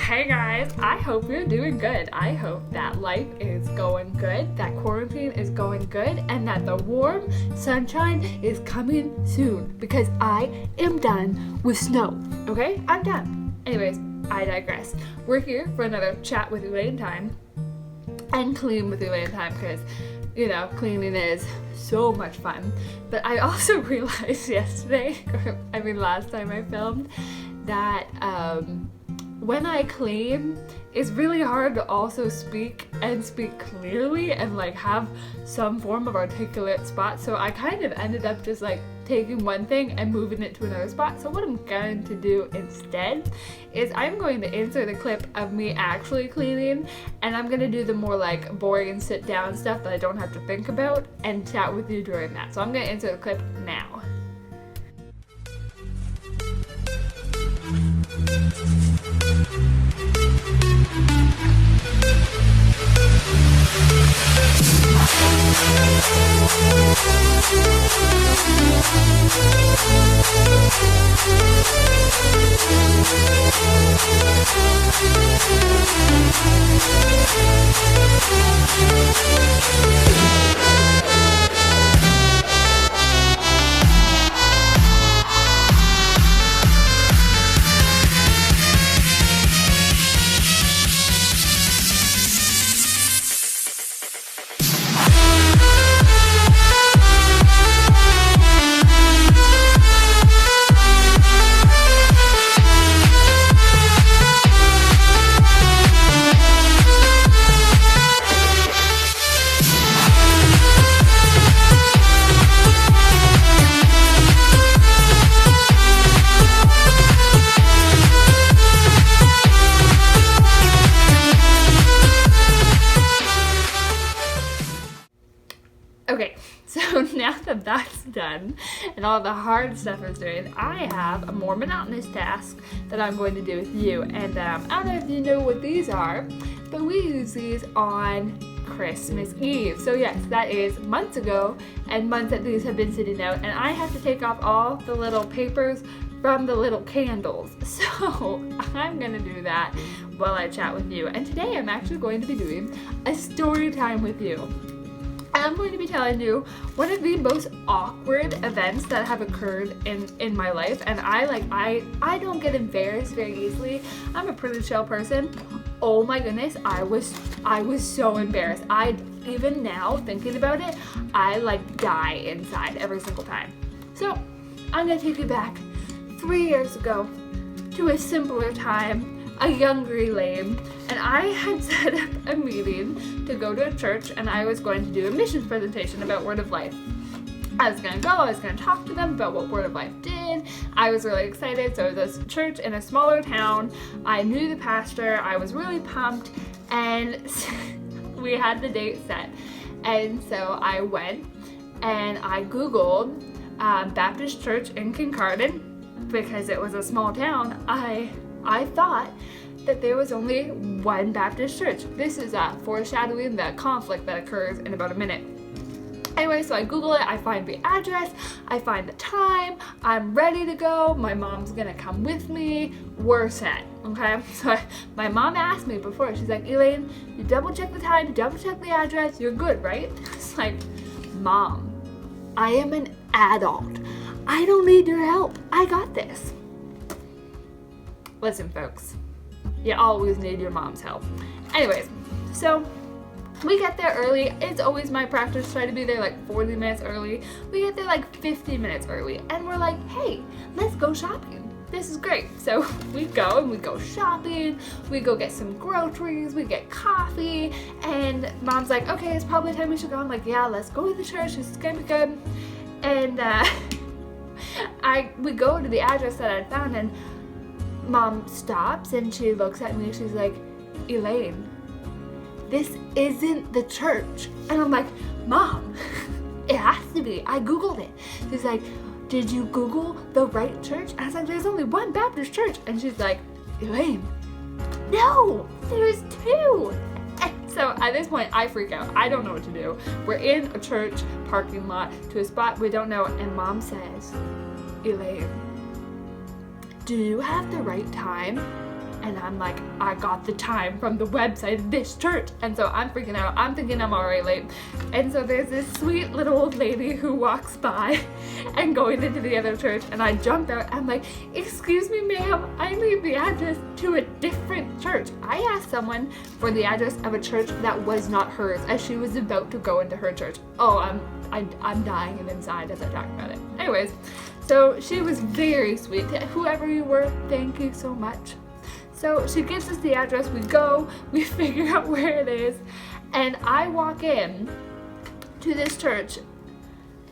Hey guys, I hope you're doing good. I hope that life is going good, that quarantine is going good, and that the warm sunshine is coming soon, because I am done with snow. Okay? I'm done. Anyways, I digress. We're here for another chat with Elaine time and clean with Elaine time, because cleaning is so much fun. But I also realized last time I filmed, that when I clean, it's really hard to also speak clearly and have some form of articulate spot. So I kind of ended up just taking one thing and moving it to another spot. So what I'm going to do instead is I'm going to insert a clip of me actually cleaning, and I'm going to do the more boring sit down stuff that I don't have to think about and chat with you during that. So I'm going to insert a clip now. Okay, so now that that's done and all the hard stuff is done, I have a more monotonous task that I'm going to do with you. And I don't know if you know what these are, but we use these on Christmas Eve. So yes, that is months ago, and months that these have been sitting out, and I have to take off all the little papers from the little candles. So I'm gonna do that while I chat with you. And today I'm actually going to be doing a story time with you. I'm going to be telling you one of the most awkward events that have occurred in my life, and I don't get embarrassed very easily. I'm a pretty chill person. Oh my goodness, I was so embarrassed. Even now thinking about it, I die inside every single time. So I'm gonna take you back 3 years ago to a simpler time, a younger Elaine, and I had set up a meeting to go to a church, and I was going to do a missions presentation about Word of Life. I was going to talk to them about what Word of Life did. I was really excited. So it was a church in a smaller town. I knew the pastor. I was really pumped, and we had the date set. And so I went and I Googled Baptist Church in Kincardine, because it was a small town. I thought that there was only one Baptist church. This is foreshadowing the conflict that occurs in about a minute. Anyway, so I Google it, I find the address, I find the time, I'm ready to go, my mom's gonna come with me, we're set, okay? So my mom asked me before, she's like, Elaine, you double check the time, double check the address, you're good, right? It's like, Mom, I am an adult. I don't need your help. I got this. Listen, folks, you always need your mom's help. Anyways, so we get there early. It's always my practice to try to be there 40 minutes early. We get there 50 minutes early, and we're like, hey, let's go shopping. This is great. So we go shopping, we go get some groceries, we get coffee, and Mom's like, okay, it's probably time we should go. I'm like, yeah, let's go to the church, this is gonna be good. And we go to the address that I found, and Mom stops and she looks at me, she's like, Elaine, this isn't the church. And I'm like, Mom, it has to be. I Googled it. She's like, did you Google the right church? And I was like, there's only one Baptist church. And she's like, Elaine, no, there's two. And so at this point, I freak out. I don't know what to do. We're in a church parking lot to a spot we don't know. And Mom says, Elaine, do you have the right time And I'm like, I got the time from the website of this church. And so I'm freaking out. I'm thinking I'm already late. And so there's this sweet little old lady who walks by and going into the other church. And I jump out. I'm like, excuse me, ma'am, I need the address to a different church. I asked someone for the address of a church that was not hers as she was about to go into her church. Oh, I'm dying inside as I talk about it. Anyways, so she was very sweet. Whoever you were, thank you so much. So she gives us the address, we go, we figure out where it is, and I walk in to this church,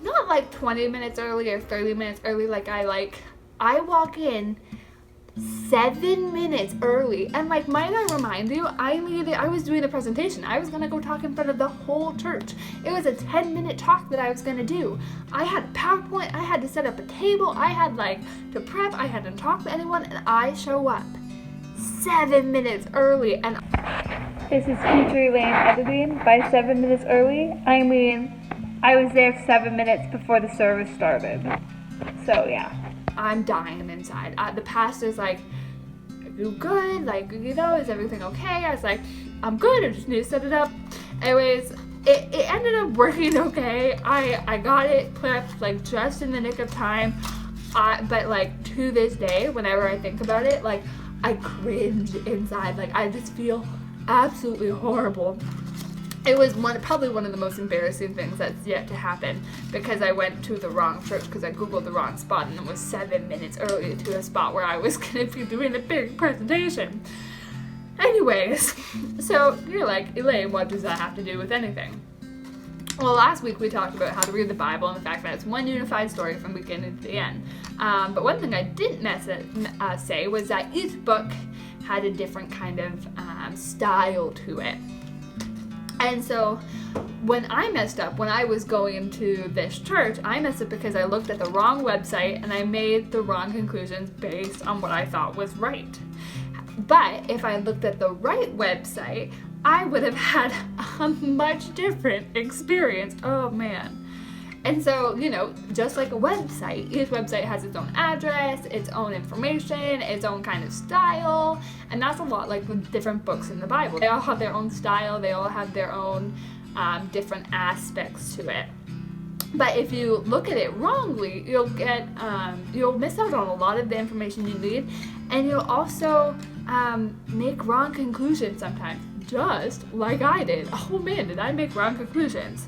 not like 20 minutes early or 30 minutes early like I walk in 7 minutes early, and like, might I remind you, I was doing a presentation. I was gonna go talk in front of the whole church. It was a 10-minute talk that I was gonna do. I had PowerPoint, I had to set up a table, I had like to prep, I hadn't talked to anyone, and I show up 7 minutes early, and this is future Elaine editing. By 7 minutes early, I mean I was there 7 minutes before the service started. So yeah, I'm dying inside. The pastor's like, are you good? Like, you know, is everything okay? I was like, I'm good, I just need to set it up. Anyways, it ended up working okay. I got it prepped like just in the nick of time. But like to this day, whenever I think about it, like I cringe inside. Like I just feel absolutely horrible. It was probably one of the most embarrassing things that's yet to happen, because I went to the wrong church because I googled the wrong spot and it was 7 minutes early to a spot where I was going to be doing a big presentation. Anyways, so you're like, Elaine, what does that have to do with anything? Well, last week we talked about how to read the Bible and the fact that it's one unified story from beginning to the end. But one thing I didn't say was that each book had a different kind of style to it. And so when I messed up, when I was going to this church, I messed up because I looked at the wrong website and I made the wrong conclusions based on what I thought was right. But if I looked at the right website, I would have had a much different experience. Oh man. And so, you know, just like a website, each website has its own address, its own information, its own kind of style, and that's a lot like with different books in the Bible. They all have their own style, they all have their own different aspects to it. But if you look at it wrongly, you'll miss out on a lot of the information you need, and you'll also make wrong conclusions sometimes, just like I did. Oh man, did I make wrong conclusions.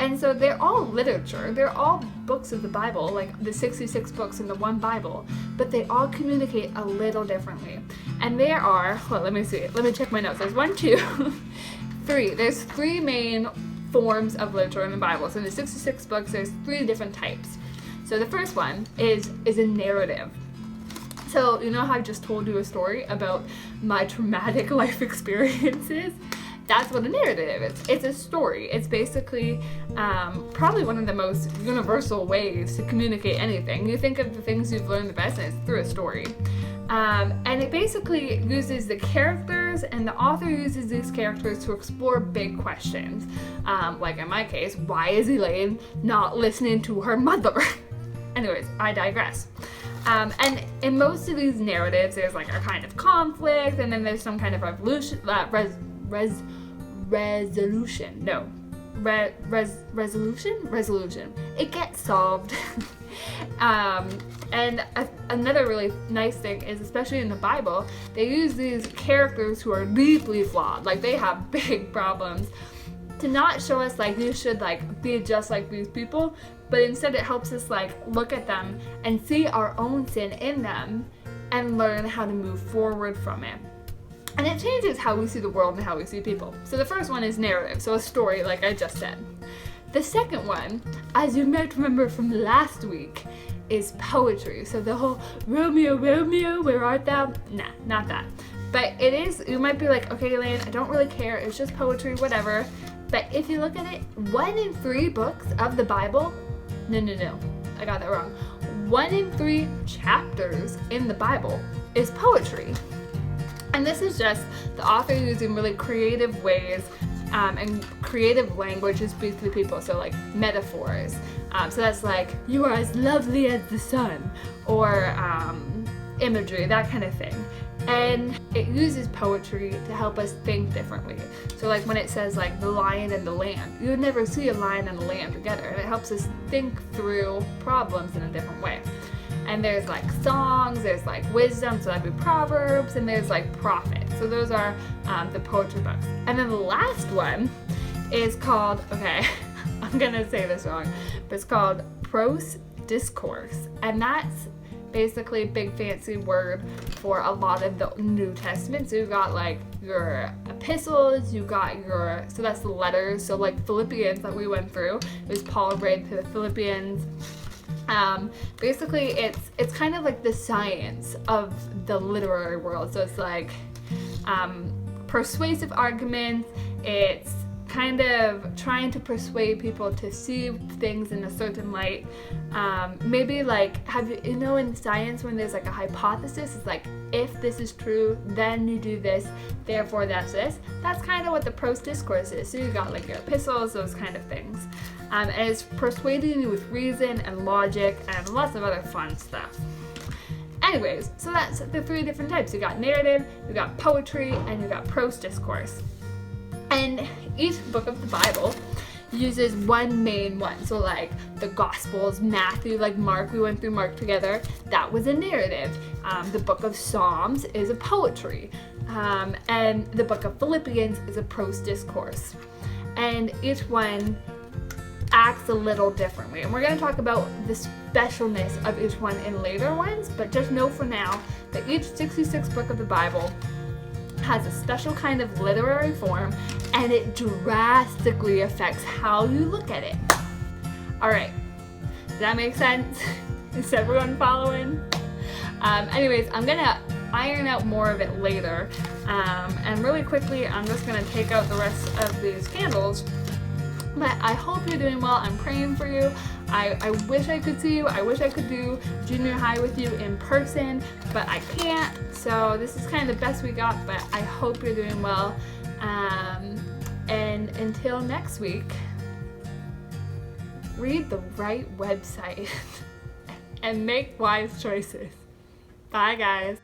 And so they're all literature, they're all books of the Bible, like the 66 books in the one Bible, but they all communicate a little differently. And there are, well, let me check my notes. There's 1, 2, 3. There's 3 main forms of literature in the Bible. So in the 66 books, there's 3 different types. So the first one is a narrative. So you know how I just told you a story about my traumatic life experiences? That's what a narrative is. It's a story. It's basically probably one of the most universal ways to communicate anything. You think of the things you've learned the best, and it's through a story. And it basically uses the characters, and the author uses these characters to explore big questions. Like in my case, why is Elaine not listening to her mother? Anyways, I digress. And in most of these narratives, there's like a kind of conflict, and then there's some kind of resolution. It gets solved. And another really nice thing is, especially in the Bible, they use these characters who are deeply flawed, like they have big problems, to not show us like you should like be just like these people, but instead it helps us like look at them and see our own sin in them and learn how to move forward from it. And it changes how we see the world and how we see people. So the first one is narrative, so a story like I just said. The second one, as you might remember from last week, is poetry. So the whole Romeo, Romeo, where art thou? Nah, not that. But it is, you might be like, okay, Elaine, I don't really care, it's just poetry, whatever. But if you look at it, 1 in 3 books of the Bible, no, I got that wrong. 1 in 3 chapters in the Bible is poetry. And this is just the author using really creative ways and creative language to speak to the people. So like metaphors. So that's like, you are as lovely as the sun, or imagery, that kind of thing. And it uses poetry to help us think differently. So like when it says like the lion and the lamb, you would never see a lion and a lamb together, and it helps us think through problems in a different way. And there's like songs, there's like wisdom, so that'd be Proverbs, and there's like prophets. So those are the poetry books. And then the last one is called, okay, I'm gonna say this wrong, but it's called Prose Discourse. And that's basically a big fancy word for a lot of the New Testament. So you've got like your epistles, you got your, so that's the letters. So like Philippians that we went through, it was Paul read to the Philippians. Basically it's kind of like the science of the literary world. So it's like persuasive arguments, it's kind of trying to persuade people to see things in a certain light. Maybe like, have you know in science when there's like a hypothesis, it's like, if this is true, then you do this, therefore that's this. That's kind of what the Prose Discourse is. So you got like your epistles, those kind of things. And it's persuading you with reason and logic and lots of other fun stuff. Anyways, so that's the 3 different types. You got narrative, you got poetry, and you got prose discourse. And each book of the Bible uses one main one. So like the Gospels, Matthew, like Mark, we went through Mark together, that was a narrative. The book of Psalms is a poetry. And the book of Philippians is a prose discourse. And each one acts a little differently. And we're going to talk about the specialness of each one in later ones, but just know for now that each 66 book of the Bible has a special kind of literary form, and it drastically affects how you look at it. Alright, does that make sense? Is everyone following? Anyways, I'm gonna iron out more of it later, and really quickly I'm just gonna take out the rest of these candles. But I hope you're doing well. I'm praying for you. I wish I could see you. I wish I could do junior high with you in person, but I can't. So this is kind of the best we got, but I hope you're doing well. And until next week, read the right website and make wise choices. Bye, guys.